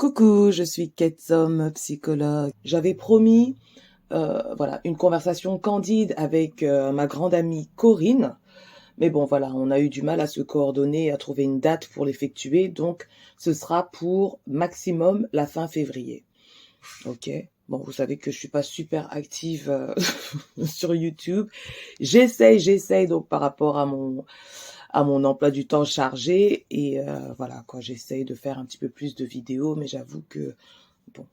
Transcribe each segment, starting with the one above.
Coucou, je suis Ketsom, psychologue. J'avais promis une conversation candide avec ma grande amie Corinne. Mais bon, voilà, on a eu du mal à se coordonner, à trouver une date pour l'effectuer. Donc, ce sera pour maximum la fin février. Ok. Bon, vous savez que je suis pas super active sur YouTube. J'essaye donc par rapport à mon emploi du temps chargé et voilà quoi, j'essaye de faire un petit peu plus de vidéos, mais j'avoue que bon,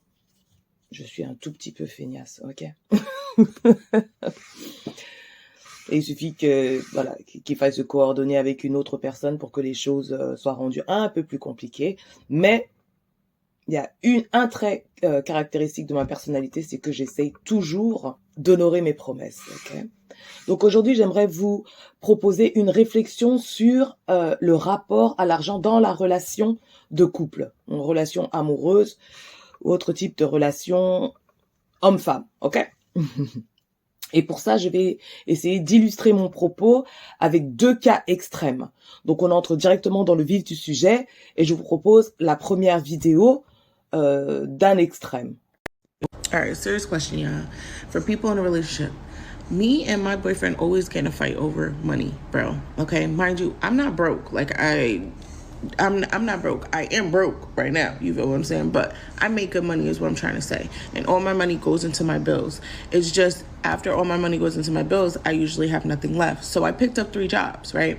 je suis un tout petit peu feignasse, ok. Et il suffit qu'il faille se coordonner avec une autre personne pour que les choses soient rendues un peu plus compliquées. Mais il y a un trait caractéristique de ma personnalité, c'est que j'essaye toujours d'honorer mes promesses, ok. Donc aujourd'hui, j'aimerais vous proposer une réflexion sur le rapport à l'argent dans la relation de couple, une relation amoureuse ou autre type de relation homme-femme, ok. Et pour ça, je vais essayer d'illustrer mon propos avec deux cas extrêmes. Donc on entre directement dans le vif du sujet et je vous propose la première vidéo d'un extrême. All right, serious question, y'all. For people in a relationship, me and my boyfriend always get in a fight over money, bro. Okay, mind you, I'm not broke. I'm not broke. I am broke right now. You feel what I'm saying? But I make good money is what I'm trying to say. And all my money goes into my bills. It's just after all my money goes into my bills, I usually have nothing left. So I picked up 3 jobs, right?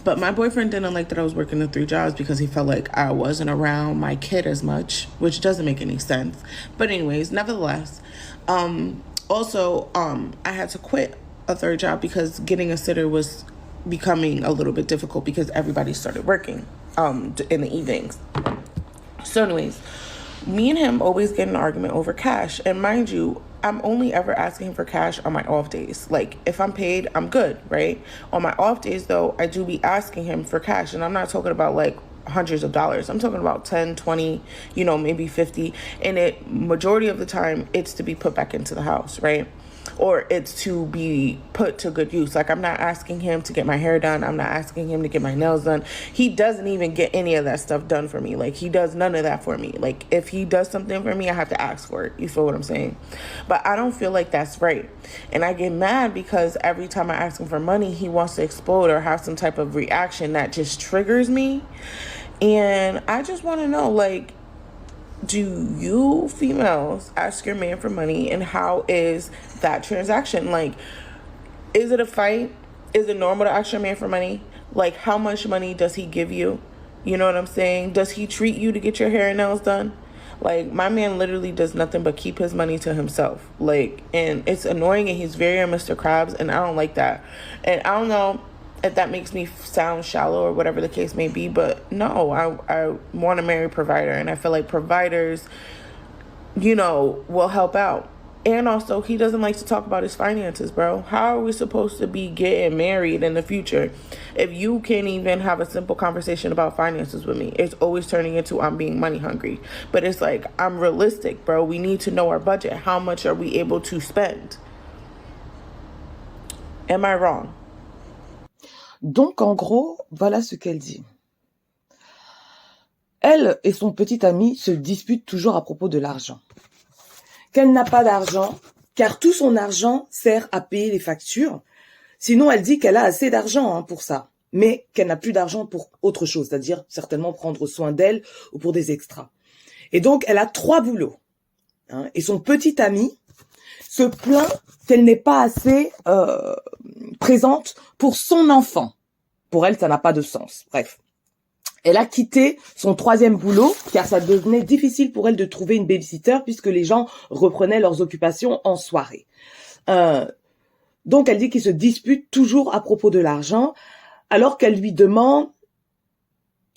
But my boyfriend didn't like that I was working the 3 jobs because he felt like I wasn't around my kid as much, which doesn't make any sense. But anyways, nevertheless, I had to quit a 3rd job because getting a sitter was becoming a little bit difficult because everybody started working in the evenings. So anyways, me and him always get an argument over cash. And mind you, I'm only ever asking him for cash on my off days. Like, if I'm paid, I'm good, right? On my off days, though, I do be asking him for cash. And I'm not talking about, like, hundreds of dollars. I'm talking about 10, 20, maybe 50. And majority of the time, it's to be put back into the house, right? Or it's to be put to good use. Like, I'm not asking him to get my hair done. I'm not asking him to get my nails done. He doesn't even get any of that stuff done for me. Like, he does none of that for me. Like, if he does something for me, I have to ask for it. You feel what I'm saying? But I don't feel like that's right. And I get mad because every time I ask him for money, he wants to explode or have some type of reaction that just triggers me. And I just want to know, like, do you females ask your man for money, and how is that transaction? Like, is it a fight? Is it normal to ask your man for money? Like, how much money does he give you? You know what I'm saying? Does he treat you to get your hair and nails done? Like, my man literally does nothing but keep his money to himself. Like, and it's annoying, and he's very Mr. Krabs, and I don't like that. And I don't know if that makes me sound shallow or whatever the case may be, but no, I want to marry a provider, and I feel like providers, will help out. And also, he doesn't like to talk about his finances, bro. How are we supposed to be getting married in the future if you can't even have a simple conversation about finances with me? It's always turning into I'm being money hungry. But it's like, I'm realistic, bro. We need to know our budget. How much are we able to spend? Am I wrong? Donc, en gros, voilà ce qu'elle dit. Elle et son petit ami se disputent toujours à propos de l'argent. Qu'elle n'a pas d'argent, car tout son argent sert à payer les factures. Sinon, elle dit qu'elle a assez d'argent pour ça, mais qu'elle n'a plus d'argent pour autre chose, c'est-à-dire certainement prendre soin d'elle ou pour des extras. Et donc, elle a 3 boulots. Et son petit ami se plaint qu'elle n'est pas assez présente pour son enfant. Pour elle, ça n'a pas de sens. Bref. Elle a quitté son 3e boulot car ça devenait difficile pour elle de trouver une babysitter puisque les gens reprenaient leurs occupations en soirée. Donc, elle dit qu'ils se disputent toujours à propos de l'argent alors qu'elle lui demande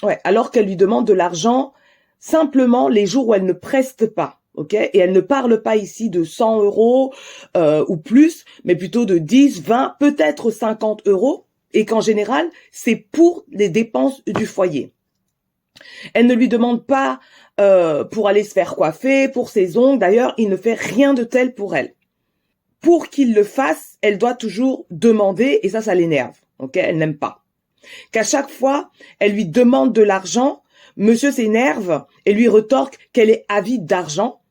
de l'argent simplement les jours où elle ne preste pas. Ok, et elle ne parle pas ici de 100 € ou plus, mais plutôt de 10, 20, peut-être 50 €, et qu'en général, c'est pour les dépenses du foyer. Elle ne lui demande pas pour aller se faire coiffer, pour ses ongles. D'ailleurs, il ne fait rien de tel pour elle. Pour qu'il le fasse, elle doit toujours demander, et ça l'énerve. Ok, elle n'aime pas. Qu'à chaque fois, elle lui demande de l'argent, monsieur s'énerve et lui retorque qu'elle est avide d'argent.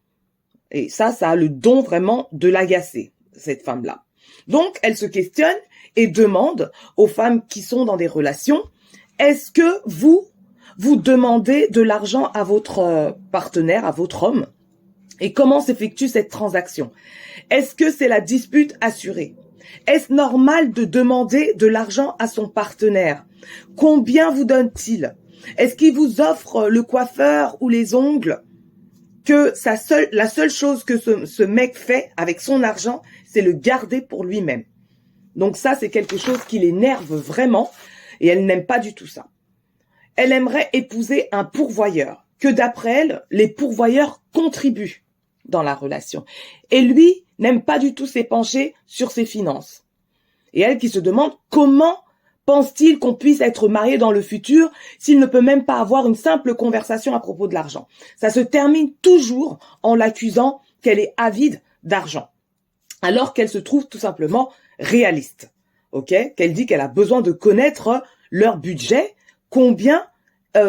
Et ça a le don vraiment de l'agacer, cette femme-là. Donc, elle se questionne et demande aux femmes qui sont dans des relations, est-ce que vous demandez de l'argent à votre partenaire, à votre homme? Et comment s'effectue cette transaction? Est-ce que c'est la dispute assurée? Est-ce normal de demander de l'argent à son partenaire? Combien vous donne-t-il? Est-ce qu'il vous offre le coiffeur ou les ongles? Que la seule chose que ce mec fait avec son argent, c'est le garder pour lui-même. Donc ça, c'est quelque chose qui l'énerve vraiment et elle n'aime pas du tout ça. Elle aimerait épouser un pourvoyeur, que d'après elle, les pourvoyeurs contribuent dans la relation. Et lui n'aime pas du tout s'épancher sur ses finances. Et elle qui se demande comment pense-t-il qu'on puisse être marié dans le futur s'il ne peut même pas avoir une simple conversation à propos de l'argent? Ça se termine toujours en l'accusant qu'elle est avide d'argent, alors qu'elle se trouve tout simplement réaliste. Ok? Qu'elle dit qu'elle a besoin de connaître leur budget, combien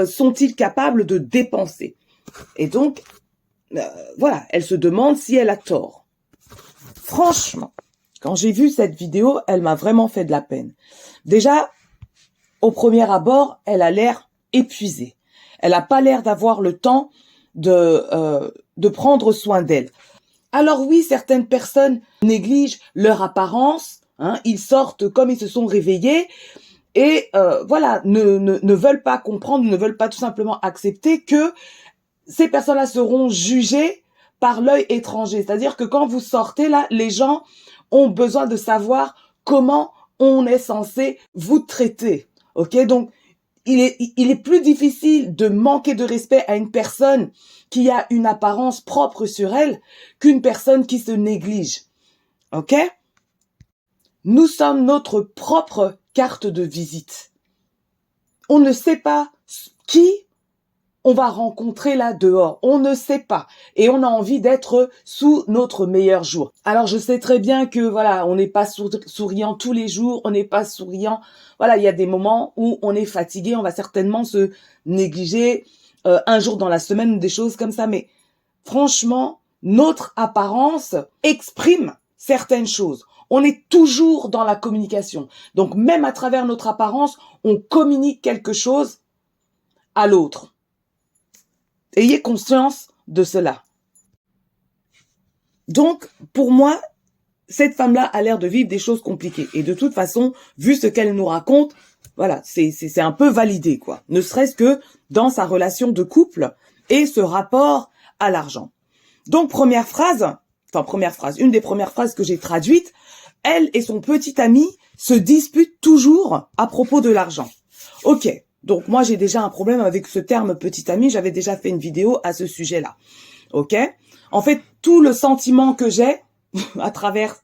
sont-ils capables de dépenser. Et donc, voilà, elle se demande si elle a tort. Franchement, quand j'ai vu cette vidéo, elle m'a vraiment fait de la peine. Déjà, au premier abord, elle a l'air épuisée. Elle n'a pas l'air d'avoir le temps de prendre soin d'elle. Alors oui, certaines personnes négligent leur apparence, hein, ils sortent comme ils se sont réveillés et voilà, ne veulent pas comprendre, ne veulent pas tout simplement accepter que ces personnes-là seront jugées par l'œil étranger. C'est-à-dire que quand vous sortez là, les gens ont besoin de savoir comment on est censé vous traiter. Ok, donc il est plus difficile de manquer de respect à une personne qui a une apparence propre sur elle qu'une personne qui se néglige. Ok? Nous sommes notre propre carte de visite. On ne sait pas qui on va rencontrer là dehors. On ne sait pas. Et on a envie d'être sous notre meilleur jour. Alors je sais très bien que voilà, on n'est pas souriant tous les jours, on n'est pas souriant. Voilà, il y a des moments où on est fatigué, on va certainement se négliger un jour dans la semaine ou des choses comme ça. Mais franchement, notre apparence exprime certaines choses. On est toujours dans la communication. Donc même à travers notre apparence, on communique quelque chose à l'autre. Ayez conscience de cela. Donc, pour moi, cette femme-là a l'air de vivre des choses compliquées. Et de toute façon, vu ce qu'elle nous raconte, voilà, c'est un peu validé, quoi. Ne serait-ce que dans sa relation de couple et ce rapport à l'argent. Donc, une des premières phrases que j'ai traduites, elle et son petit ami se disputent toujours à propos de l'argent. Ok. Donc, moi, j'ai déjà un problème avec ce terme petit ami. J'avais déjà fait une vidéo à ce sujet-là. Ok? En fait, tout le sentiment que j'ai à travers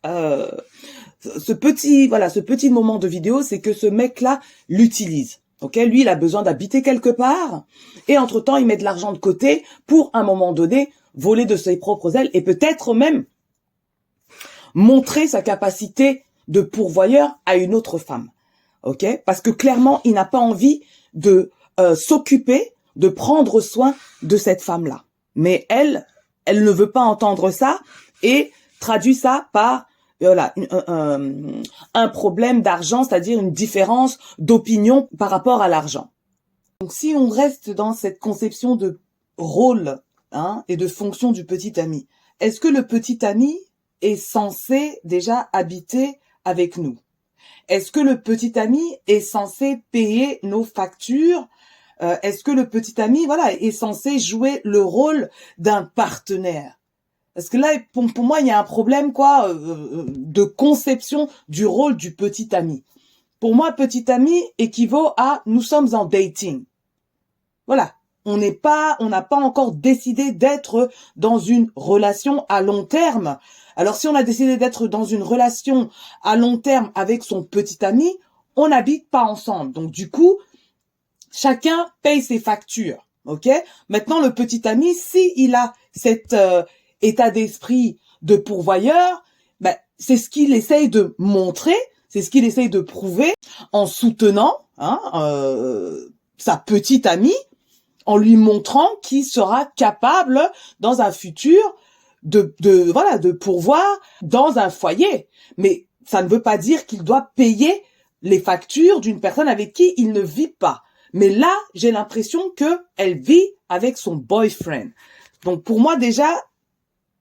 ce petit moment de vidéo, c'est que ce mec-là l'utilise. Ok? Lui, il a besoin d'habiter quelque part. Et entre-temps, il met de l'argent de côté pour, à un moment donné, voler de ses propres ailes et peut-être même montrer sa capacité de pourvoyeur à une autre femme. Ok? Parce que clairement, il n'a pas envie de s'occuper, de prendre soin de cette femme-là. Mais elle ne veut pas entendre ça et traduit ça par voilà un problème d'argent, c'est-à-dire une différence d'opinion par rapport à l'argent. Donc si on reste dans cette conception de rôle et de fonction du petit ami, est-ce que le petit ami est censé déjà habiter avec nous? Est-ce que le petit ami est censé payer nos factures? Est-ce que le petit ami, est censé jouer le rôle d'un partenaire? Parce que là, pour moi, il y a un problème, de conception du rôle du petit ami. Pour moi, petit ami équivaut à nous sommes en dating. Voilà. On n'a pas encore décidé d'être dans une relation à long terme. Alors, si on a décidé d'être dans une relation à long terme avec son petit ami, on n'habite pas ensemble. Donc, du coup, chacun paye ses factures. Ok? Maintenant, le petit ami, s'il a cet état d'esprit de pourvoyeur, c'est ce qu'il essaye de montrer, c'est ce qu'il essaye de prouver en soutenant sa petite amie en lui montrant qu'il sera capable dans un futur de pourvoir dans un foyer. Mais ça ne veut pas dire qu'il doit payer les factures d'une personne avec qui il ne vit pas. Mais là, j'ai l'impression que elle vit avec son boyfriend. Donc pour moi déjà,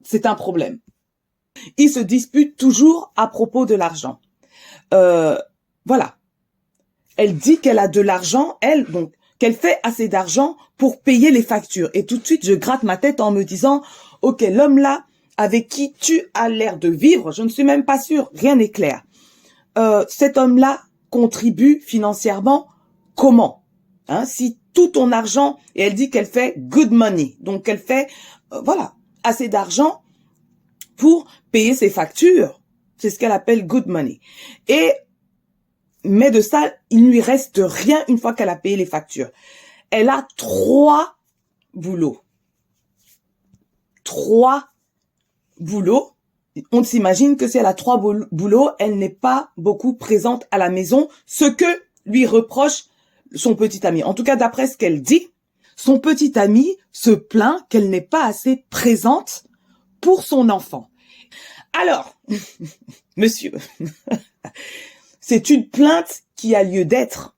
c'est un problème. Ils se disputent toujours à propos de l'argent. Voilà. Elle dit qu'elle a de l'argent, donc qu'elle fait assez d'argent pour payer les factures. Et tout de suite, je gratte ma tête en me disant, ok, l'homme là, avec qui tu as l'air de vivre, je ne suis même pas sûre, rien n'est clair. Cet homme-là contribue financièrement comment? Si tout ton argent, et elle dit qu'elle fait good money, donc elle fait, assez d'argent pour payer ses factures. C'est ce qu'elle appelle good money. Mais de ça, il ne lui reste rien une fois qu'elle a payé les factures. Elle a 3 boulots. 3 boulots. On s'imagine que si elle a 3 boulots, elle n'est pas beaucoup présente à la maison, ce que lui reproche son petit ami. En tout cas, d'après ce qu'elle dit, son petit ami se plaint qu'elle n'est pas assez présente pour son enfant. Alors, monsieur, c'est une plainte qui a lieu d'être.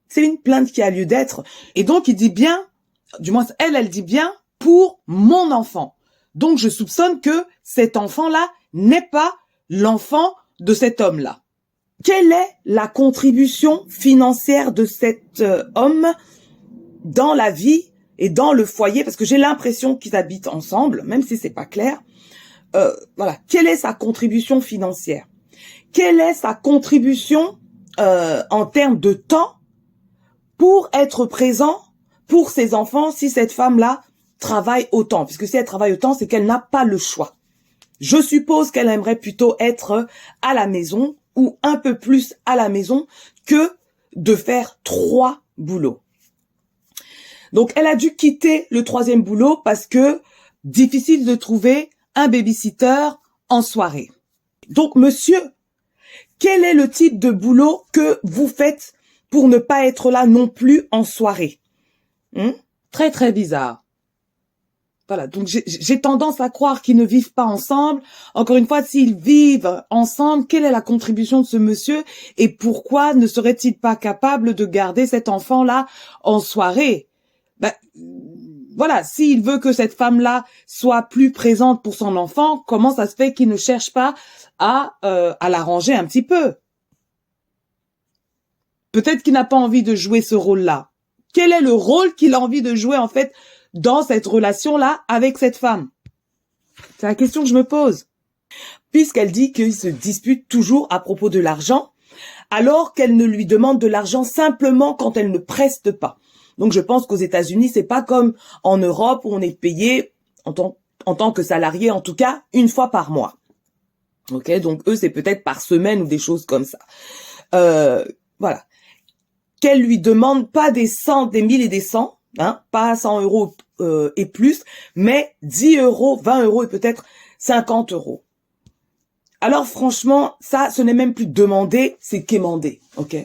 C'est une plainte qui a lieu d'être. Et donc, il dit bien, du moins, elle dit bien, pour mon enfant. Donc, je soupçonne que cet enfant-là n'est pas l'enfant de cet homme-là. Quelle est la contribution financière de cet homme dans la vie et dans le foyer? Parce que j'ai l'impression qu'ils habitent ensemble, même si c'est pas clair. Quelle est sa contribution financière? Quelle est sa contribution en termes de temps pour être présent pour ses enfants si cette femme-là travaille autant? Puisque si elle travaille autant, c'est qu'elle n'a pas le choix. Je suppose qu'elle aimerait plutôt être à la maison ou un peu plus à la maison que de faire 3 boulots. Donc, elle a dû quitter le 3e boulot parce que difficile de trouver un babysitter en soirée. Donc, monsieur, quel est le type de boulot que vous faites pour ne pas être là non plus en soirée? Très, très bizarre. Voilà, donc j'ai tendance à croire qu'ils ne vivent pas ensemble. Encore une fois, s'ils vivent ensemble, quelle est la contribution de ce monsieur et pourquoi ne serait-il pas capable de garder cet enfant-là en soirée? S'il veut que cette femme-là soit plus présente pour son enfant, comment ça se fait qu'il ne cherche pas à l'arranger un petit peu? Peut-être qu'il n'a pas envie de jouer ce rôle-là. Quel est le rôle qu'il a envie de jouer en fait dans cette relation-là avec cette femme? C'est la question que je me pose. Puisqu'elle dit qu'ils se disputent toujours à propos de l'argent, alors qu'elle ne lui demande de l'argent simplement quand elle ne preste pas. Donc je pense qu'aux États-Unis, c'est pas comme en Europe où on est payé en tant que salarié, en tout cas, une fois par mois. Ok, donc eux, c'est peut-être par semaine ou des choses comme ça. Voilà. Qu'elle lui demande pas des 100, des 1000 et des 100, pas 100 euros et plus, mais 10 euros, 20 euros et peut-être 50 euros. Alors franchement, ça, ce n'est même plus demander, c'est quémander, ok?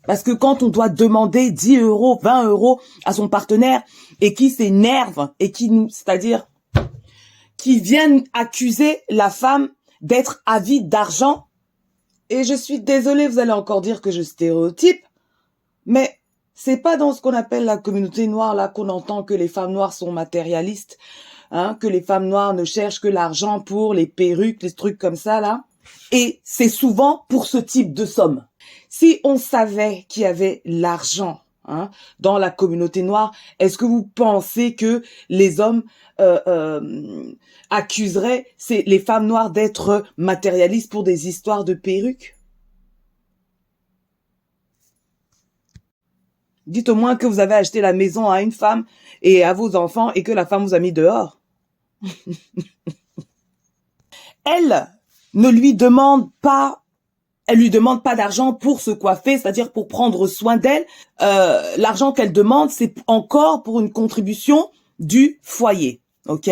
Parce que quand on doit demander 10 euros, 20 euros à son partenaire et qui s'énerve et c'est-à-dire qui viennent accuser la femme d'être avide d'argent, et je suis désolée, vous allez encore dire que je stéréotype, mais c'est pas dans ce qu'on appelle la communauté noire là qu'on entend que les femmes noires sont matérialistes, que les femmes noires ne cherchent que l'argent pour les perruques, les trucs comme ça là. Et c'est souvent pour ce type de somme. Si on savait qu'il y avait l'argent dans la communauté noire, est-ce que vous pensez que les hommes accuseraient les femmes noires d'être matérialistes pour des histoires de perruques? Dites au moins que vous avez acheté la maison à une femme et à vos enfants et que la femme vous a mis dehors. Elle lui demande pas d'argent pour se coiffer, c'est-à-dire pour prendre soin d'elle. L'argent qu'elle demande, c'est encore pour une contribution du foyer, ok?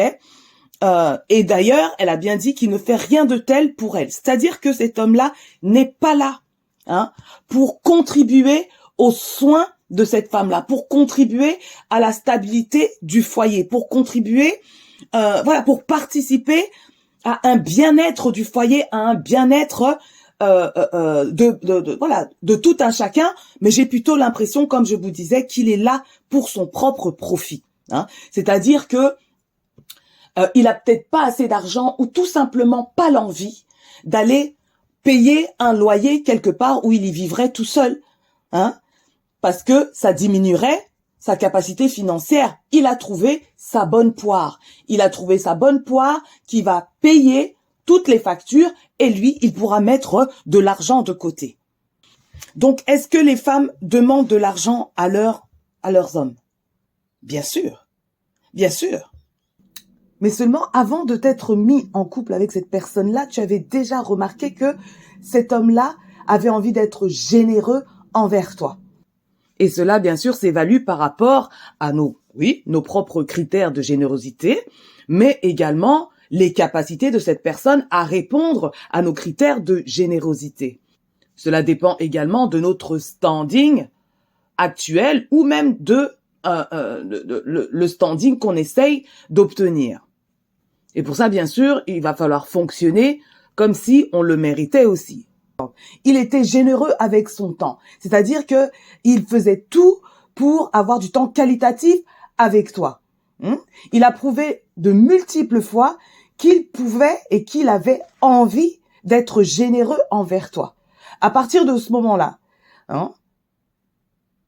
Et d'ailleurs, elle a bien dit qu'il ne fait rien de tel pour elle. C'est-à-dire que cet homme-là n'est pas là pour contribuer aux soins de cette femme-là, pour contribuer à la stabilité du foyer, pour contribuer, pour participer à un bien-être du foyer, à un bien-être de tout un chacun. Mais j'ai plutôt l'impression, comme je vous disais, qu'il est là pour son propre profit. Hein. C'est-à-dire que il a peut-être pas assez d'argent ou tout simplement pas l'envie d'aller payer un loyer quelque part où il y vivrait tout seul, hein, parce que ça diminuerait sa capacité financière. Il a trouvé sa bonne poire. Il a trouvé sa bonne poire qui va payer toutes les factures et lui, il pourra mettre de l'argent de côté. Donc, est-ce que les femmes demandent de l'argent à leurs hommes? Bien sûr. Bien sûr. Mais seulement avant de t'être mis en couple avec cette personne-là, tu avais déjà remarqué que cet homme-là avait envie d'être généreux envers toi. Et cela, bien sûr, s'évalue par rapport à nos propres critères de générosité, mais également les capacités de cette personne à répondre à nos critères de générosité. Cela dépend également de notre standing actuel ou même le standing qu'on essaye d'obtenir. Et pour ça, bien sûr, il va falloir fonctionner comme si on le méritait aussi. Il était généreux avec son temps. C'est-à-dire que il faisait tout pour avoir du temps qualitatif avec toi. Il a prouvé de multiples fois qu'il pouvait et qu'il avait envie d'être généreux envers toi. À partir de ce moment-là,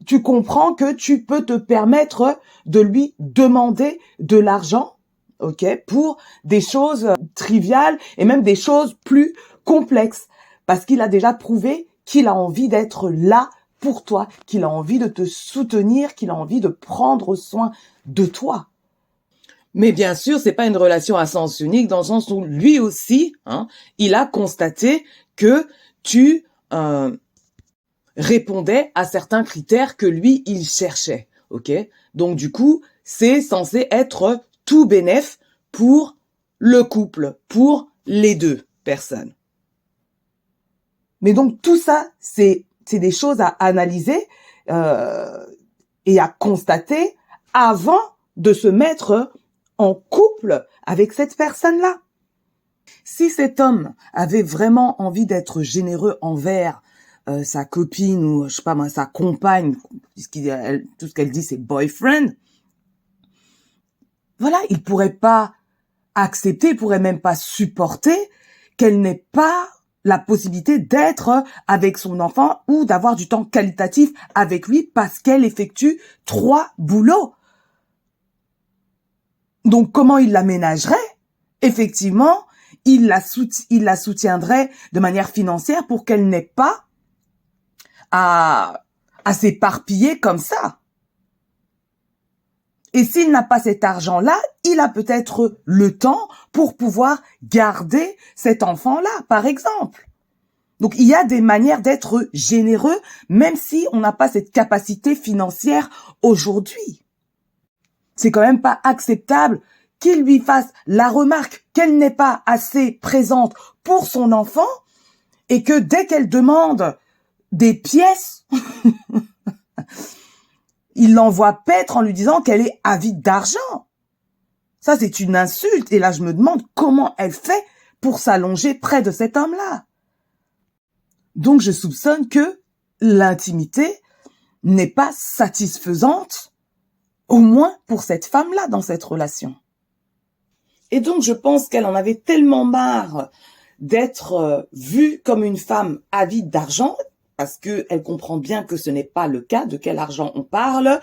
tu comprends que tu peux te permettre de lui demander de l'argent, pour des choses triviales et même des choses plus complexes, parce qu'il a déjà prouvé qu'il a envie d'être là pour toi, qu'il a envie de te soutenir, qu'il a envie de prendre soin de toi. Mais bien sûr, c'est pas une relation à sens unique, dans le sens où lui aussi, il a constaté que tu répondais à certains critères que lui, il cherchait. Donc du coup, c'est censé être tout bénef pour le couple, pour les deux personnes. Mais donc tout ça, c'est des choses à analyser et à constater avant de se mettre en couple avec cette personne-là. Si cet homme avait vraiment envie d'être généreux envers sa copine ou, je sais pas moi, sa compagne, puisqu'il tout ce qu'elle dit, c'est boyfriend, voilà, il pourrait pas accepter, il pourrait même pas supporter qu'elle n'ait pas la possibilité d'être avec son enfant ou d'avoir du temps qualitatif avec lui parce qu'elle effectue 3 boulots. Donc, comment il l'aménagerait? Effectivement, il la soutiendrait de manière financière pour qu'elle n'ait pas à s'éparpiller comme ça. Et s'il n'a pas cet argent-là, il a peut-être le temps pour pouvoir garder cet enfant-là, par exemple. Donc, il y a des manières d'être généreux, même si on n'a pas cette capacité financière aujourd'hui. C'est quand même pas acceptable qu'il lui fasse la remarque qu'elle n'est pas assez présente pour son enfant et que dès qu'elle demande des pièces, il l'envoie paître en lui disant qu'elle est avide d'argent. Ça, c'est une insulte. Et là, je me demande comment elle fait pour s'allonger près de cet homme-là. Donc, je soupçonne que l'intimité n'est pas satisfaisante, au moins pour cette femme-là dans cette relation. Et donc, je pense qu'elle en avait tellement marre d'être vue comme une femme avide d'argent, parce que elle comprend bien que ce n'est pas le cas, de quel argent on parle,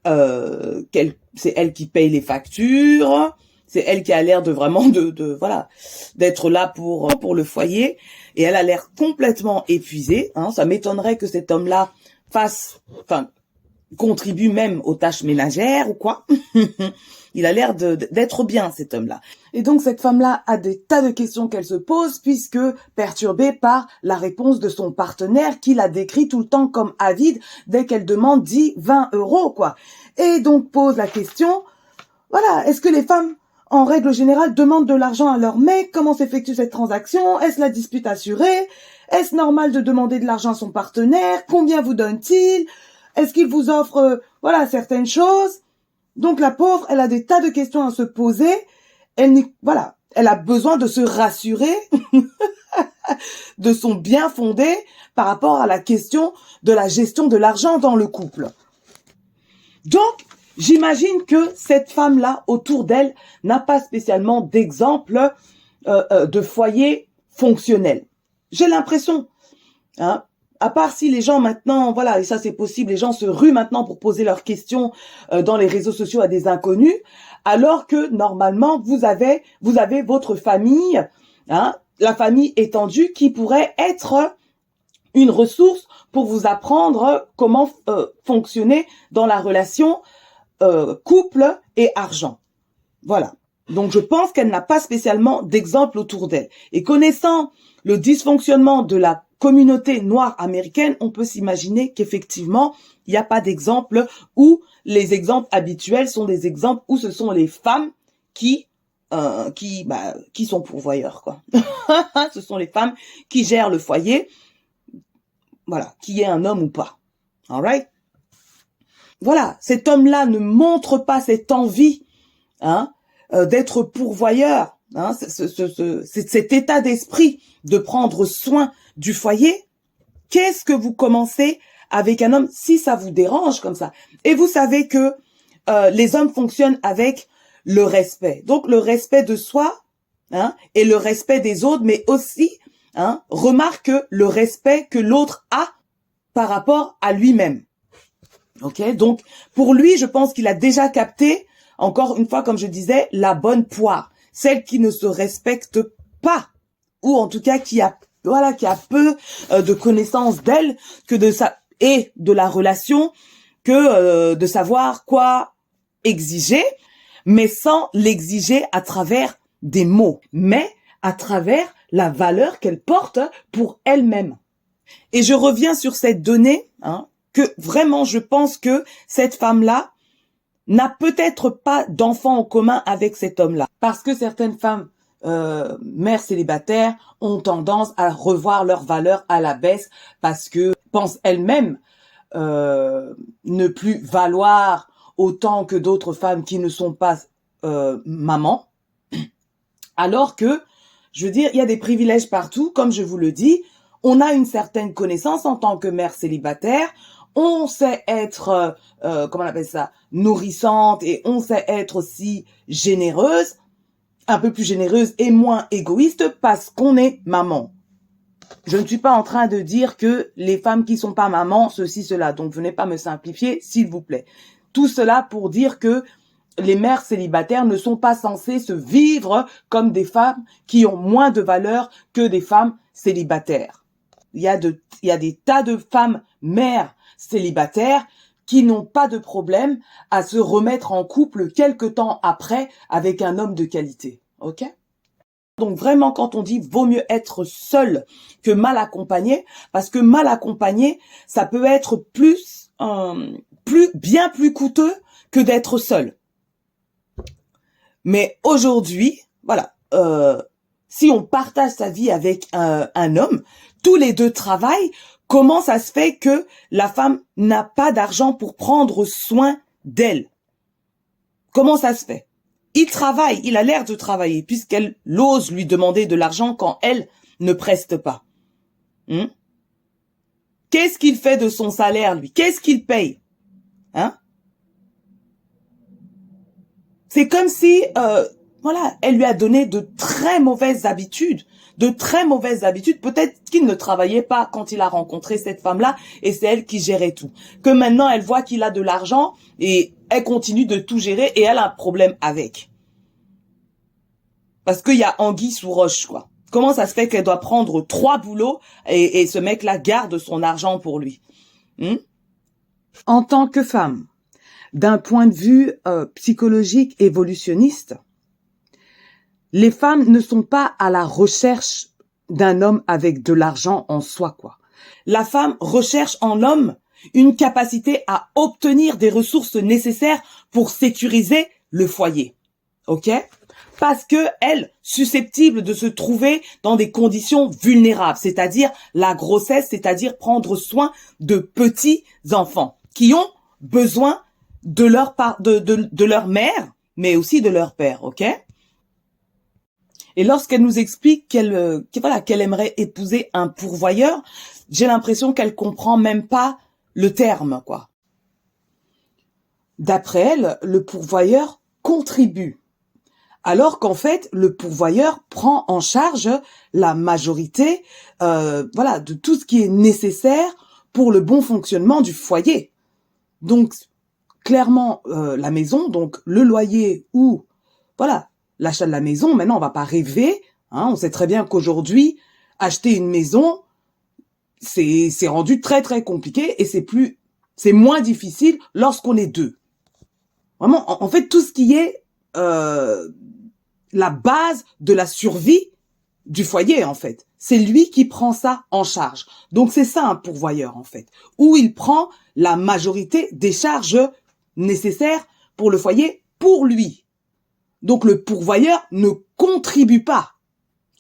c'est elle qui paye les factures, c'est elle qui a l'air de vraiment d'être là pour le foyer, et elle a l'air complètement épuisée. Ça m'étonnerait que cet homme-là contribue même aux tâches ménagères ou quoi. Il a l'air d'être bien, cet homme-là. Et donc, cette femme-là a des tas de questions qu'elle se pose, puisque perturbée par la réponse de son partenaire, qui la décrit tout le temps comme avide dès qu'elle demande 10, 20 euros, quoi. Et donc, pose la question, voilà, est-ce que les femmes, en règle générale, demandent de l'argent à leur mec? Comment s'effectue cette transaction? Est-ce la dispute assurée? Est-ce normal de demander de l'argent à son partenaire? Combien vous donne-t-il? Est-ce qu'il vous offre, voilà, certaines choses? Donc la pauvre, elle a des tas de questions à se poser. Voilà, elle a besoin de se rassurer de son bien fondé par rapport à la question de la gestion de l'argent dans le couple. Donc, j'imagine que cette femme-là, autour d'elle, n'a pas spécialement d'exemple de foyer fonctionnel. J'ai l'impression, hein, à part si les gens maintenant, voilà, et ça c'est possible, les gens se ruent maintenant pour poser leurs questions dans les réseaux sociaux à des inconnus, alors que normalement vous avez votre famille, hein, la famille étendue qui pourrait être une ressource pour vous apprendre comment fonctionner dans la relation couple et argent. Voilà. Donc je pense qu'elle n'a pas spécialement d'exemple autour d'elle. Et connaissant le dysfonctionnement de la communauté noire américaine, on peut s'imaginer qu'effectivement, il n'y a pas d'exemple où les exemples habituels sont des exemples où ce sont les femmes qui sont pourvoyeurs, quoi. Ce sont les femmes qui gèrent le foyer, voilà, qu'il y ait un homme ou pas. Alright? Voilà, cet homme-là ne montre pas cette envie, hein, d'être pourvoyeur, hein, cet état d'esprit de prendre soin du foyer. Qu'est-ce que vous commencez avec un homme si ça vous dérange comme ça? Et vous savez que les hommes fonctionnent avec le respect. Donc le respect de soi, hein, et le respect des autres, mais aussi, hein, remarque le respect que l'autre a par rapport à lui-même. Ok, donc pour lui, je pense qu'il a déjà capté, encore une fois, comme je disais, la bonne poire, celle qui ne se respecte pas, ou en tout cas qui a peu de connaissance d'elle que de ça et de la relation, que de savoir quoi exiger, mais sans l'exiger à travers des mots, mais à travers la valeur qu'elle porte pour elle-même. Et je reviens sur cette donnée, hein, que vraiment je pense que cette femme-là n'a peut-être pas d'enfant en commun avec cet homme-là. Parce que certaines femmes mères célibataires ont tendance à revoir leur valeur à la baisse parce que pensent elles-mêmes ne plus valoir autant que d'autres femmes qui ne sont pas mamans. Alors que, je veux dire, il y a des privilèges partout, comme je vous le dis. On a une certaine connaissance en tant que mère célibataire. On sait être, comment on appelle ça, nourrissante, et on sait être aussi généreuse, un peu plus généreuse et moins égoïste parce qu'on est maman. Je ne suis pas en train de dire que les femmes qui sont pas mamans, ceci, cela. Donc, venez pas me simplifier, s'il vous plaît. Tout cela pour dire que les mères célibataires ne sont pas censées se vivre comme des femmes qui ont moins de valeur que des femmes célibataires. Il y a des tas de femmes mères célibataires qui n'ont pas de problème à se remettre en couple quelque temps après avec un homme de qualité. Ok? Donc vraiment, quand on dit vaut mieux être seul que mal accompagné, parce que mal accompagné, ça peut être bien plus coûteux que d'être seul. Mais aujourd'hui, voilà, si on partage sa vie avec un homme, tous les deux travaillent. Comment ça se fait que la femme n'a pas d'argent pour prendre soin d'elle? Comment ça se fait? Il travaille, il a l'air de travailler, puisqu'elle ose lui demander de l'argent quand elle ne preste pas. Qu'est-ce qu'il fait de son salaire, lui? Qu'est-ce qu'il paye? Hein? C'est comme si, voilà, elle lui a donné de très mauvaises habitudes. Peut-être qu'il ne travaillait pas quand il a rencontré cette femme-là et c'est elle qui gérait tout. Que maintenant, elle voit qu'il a de l'argent et elle continue de tout gérer et elle a un problème avec. Parce qu'il y a anguille sous roche, quoi. Comment ça se fait qu'elle doit prendre 3 boulots et ce mec-là garde son argent pour lui? En tant que femme, d'un point de vue psychologique évolutionniste, les femmes ne sont pas à la recherche d'un homme avec de l'argent en soi, quoi. La femme recherche en l'homme une capacité à obtenir des ressources nécessaires pour sécuriser le foyer. Ok? Parce que elle, susceptible de se trouver dans des conditions vulnérables, c'est-à-dire la grossesse, c'est-à-dire prendre soin de petits enfants. qui ont besoin de de leur mère, mais aussi de leur père, ok? Et lorsqu'elle nous explique qu'elle aimerait épouser un pourvoyeur, j'ai l'impression qu'elle comprend même pas le terme, quoi. D'après elle, le pourvoyeur contribue, alors qu'en fait, le pourvoyeur prend en charge la majorité, de tout ce qui est nécessaire pour le bon fonctionnement du foyer. Donc, clairement, la maison, donc le loyer ou, l'achat de la maison, maintenant, on va pas rêver, hein, on sait très bien qu'aujourd'hui, acheter une maison, c'est rendu très, très compliqué et c'est moins difficile lorsqu'on est deux. Vraiment, en fait, tout ce qui est la base de la survie du foyer, en fait. C'est lui qui prend ça en charge. Donc, c'est ça un pourvoyeur, en fait, où il prend la majorité des charges nécessaires pour le foyer, pour lui. Donc, le pourvoyeur ne contribue pas.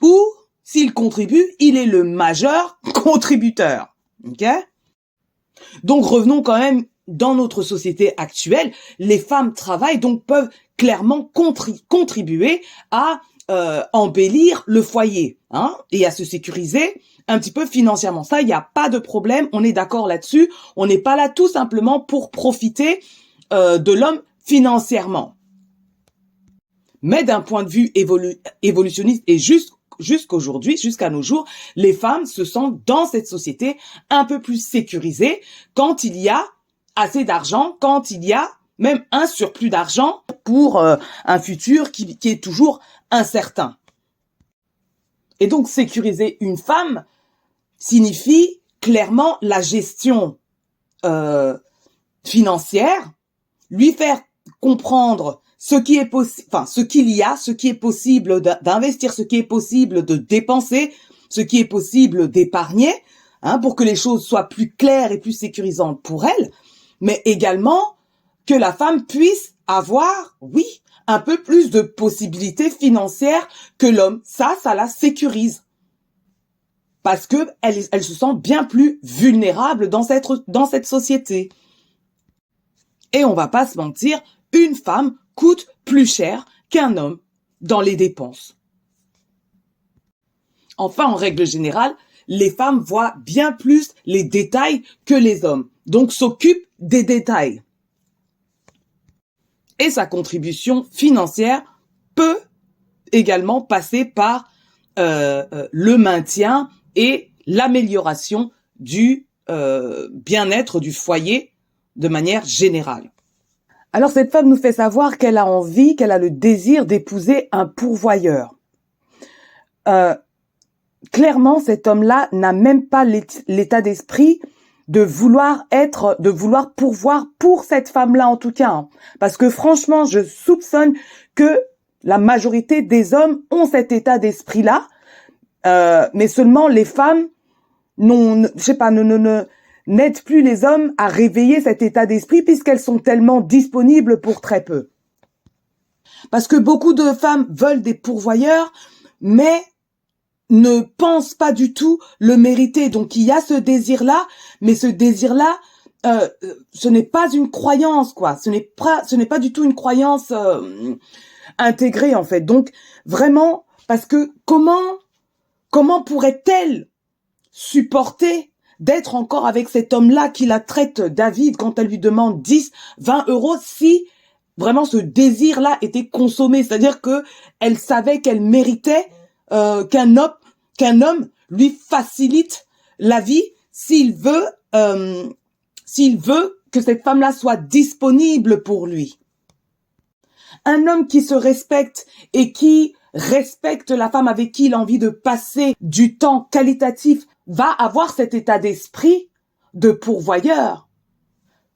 Ou, s'il contribue, il est le majeur contributeur. Ok? Donc, revenons quand même dans notre société actuelle. Les femmes travaillent, donc peuvent clairement contribuer à embellir le foyer, hein, et à se sécuriser un petit peu financièrement. Ça, il n'y a pas de problème, on est d'accord là-dessus. On n'est pas là tout simplement pour profiter de l'homme financièrement. Mais d'un point de vue évolutionniste et jusqu'aujourd'hui, jusqu'à nos jours, les femmes se sentent dans cette société un peu plus sécurisées quand il y a assez d'argent, quand il y a même un surplus d'argent pour un futur qui est toujours incertain. Et donc, sécuriser une femme signifie clairement la gestion financière, lui faire comprendre ce qui est possible, ce qui est possible d'investir, ce qui est possible de dépenser, ce qui est possible d'épargner, hein, pour que les choses soient plus claires et plus sécurisantes pour elle, mais également que la femme puisse avoir, oui, un peu plus de possibilités financières que l'homme. Ça la sécurise. Parce que elle se sent bien plus vulnérable dans cette société. Et on va pas se mentir, une femme coûte plus cher qu'un homme dans les dépenses. Enfin, en règle générale, les femmes voient bien plus les détails que les hommes, donc s'occupent des détails. Et sa contribution financière peut également passer par le maintien et l'amélioration du bien-être du foyer de manière générale. Alors cette femme nous fait savoir qu'elle a envie, qu'elle a le désir d'épouser un pourvoyeur. Clairement, cet homme-là n'a même pas l'état d'esprit de vouloir pourvoir pour cette femme-là en tout cas. Hein. Parce que franchement, je soupçonne que la majorité des hommes ont cet état d'esprit-là, mais seulement les femmes n'aident plus les hommes à réveiller cet état d'esprit puisqu'elles sont tellement disponibles pour très peu. Parce que beaucoup de femmes veulent des pourvoyeurs, mais ne pensent pas du tout le mériter. Donc il y a ce désir-là, mais ce désir-là, ce n'est pas une croyance, quoi. Ce n'est pas du tout une croyance intégrée en fait. Donc vraiment, parce que comment pourrait-elle supporter d'être encore avec cet homme-là qui la traite David quand elle lui demande 10, 20 euros si vraiment ce désir-là était consommé. C'est-à-dire que elle savait qu'elle méritait qu'un homme lui facilite la vie s'il veut que cette femme-là soit disponible pour lui. Un homme qui se respecte et qui respecte la femme avec qui il a envie de passer du temps qualitatif va avoir cet état d'esprit de pourvoyeur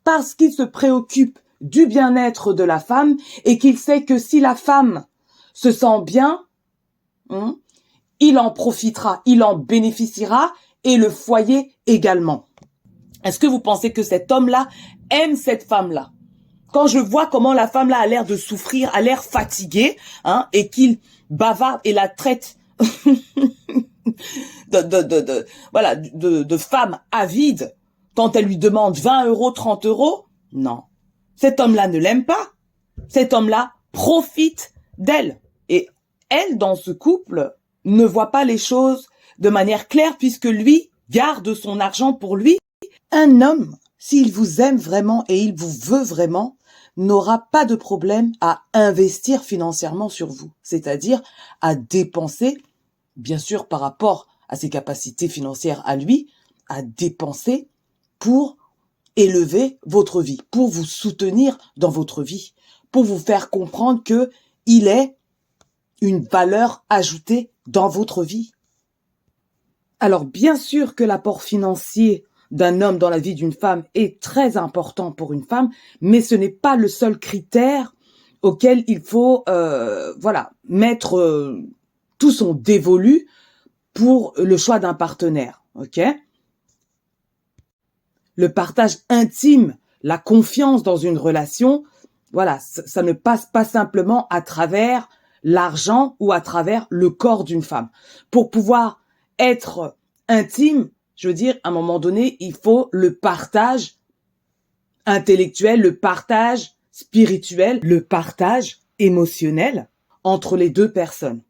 parce qu'il se préoccupe du bien-être de la femme et qu'il sait que si la femme se sent bien, il en profitera, il en bénéficiera et le foyer également. Est-ce que vous pensez que cet homme-là aime cette femme-là? Quand je vois comment la femme-là a l'air de souffrir, a l'air fatiguée, hein, et qu'il bavarde et la traite de femme avide quand elle lui demande 20 euros, 30 euros. Non. Cet homme-là ne l'aime pas. Cet homme-là profite d'elle. Et elle, dans ce couple, ne voit pas les choses de manière claire puisque lui garde son argent pour lui. Un homme, s'il vous aime vraiment et il vous veut vraiment, n'aura pas de problème à investir financièrement sur vous, c'est-à-dire à dépenser, bien sûr par rapport à ses capacités financières à lui, à dépenser pour élever votre vie, pour vous soutenir dans votre vie, pour vous faire comprendre que il est une valeur ajoutée dans votre vie. Alors bien sûr que l'apport financier d'un homme dans la vie d'une femme est très important pour une femme, mais ce n'est pas le seul critère auquel il faut mettre tout son dévolu pour le choix d'un partenaire, ok? Le partage intime, la confiance dans une relation, voilà, ça ne passe pas simplement à travers l'argent ou à travers le corps d'une femme. Pour pouvoir être intime, je veux dire, à un moment donné, il faut le partage intellectuel, le partage spirituel, le partage émotionnel entre les deux personnes.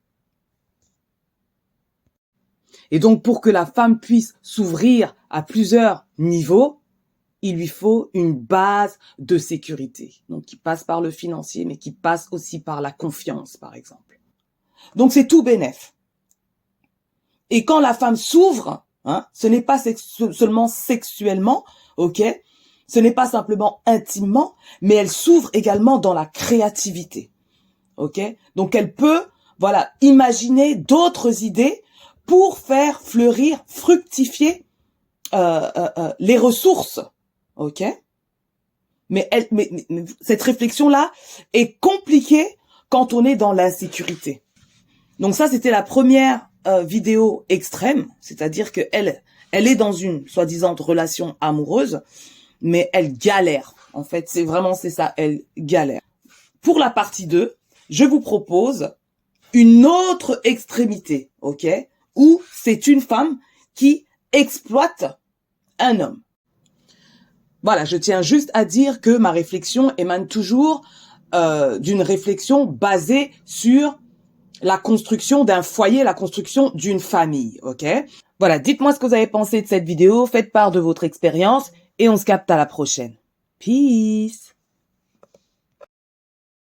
Et donc, pour que la femme puisse s'ouvrir à plusieurs niveaux, il lui faut une base de sécurité. Donc, qui passe par le financier, mais qui passe aussi par la confiance, par exemple. Donc, c'est tout bénef. Et quand la femme s'ouvre, ce n'est pas seulement sexuellement, ok? Ce n'est pas simplement intimement, mais elle s'ouvre également dans la créativité, ok? Donc elle peut, imaginer d'autres idées pour faire fleurir, fructifier les ressources, ok? Mais cette réflexion-là est compliquée quand on est dans l'insécurité. Donc ça, c'était la première vidéo extrême, c'est-à-dire que elle est dans une soi-disant relation amoureuse, mais elle galère. En fait, c'est ça, elle galère. Pour la partie 2, je vous propose une autre extrémité, ok, où c'est une femme qui exploite un homme. Voilà, je tiens juste à dire que ma réflexion émane toujours d'une réflexion basée sur la construction d'un foyer, la construction d'une famille, ok? Voilà, dites-moi ce que vous avez pensé de cette vidéo, faites part de votre expérience et on se capte à la prochaine. Peace!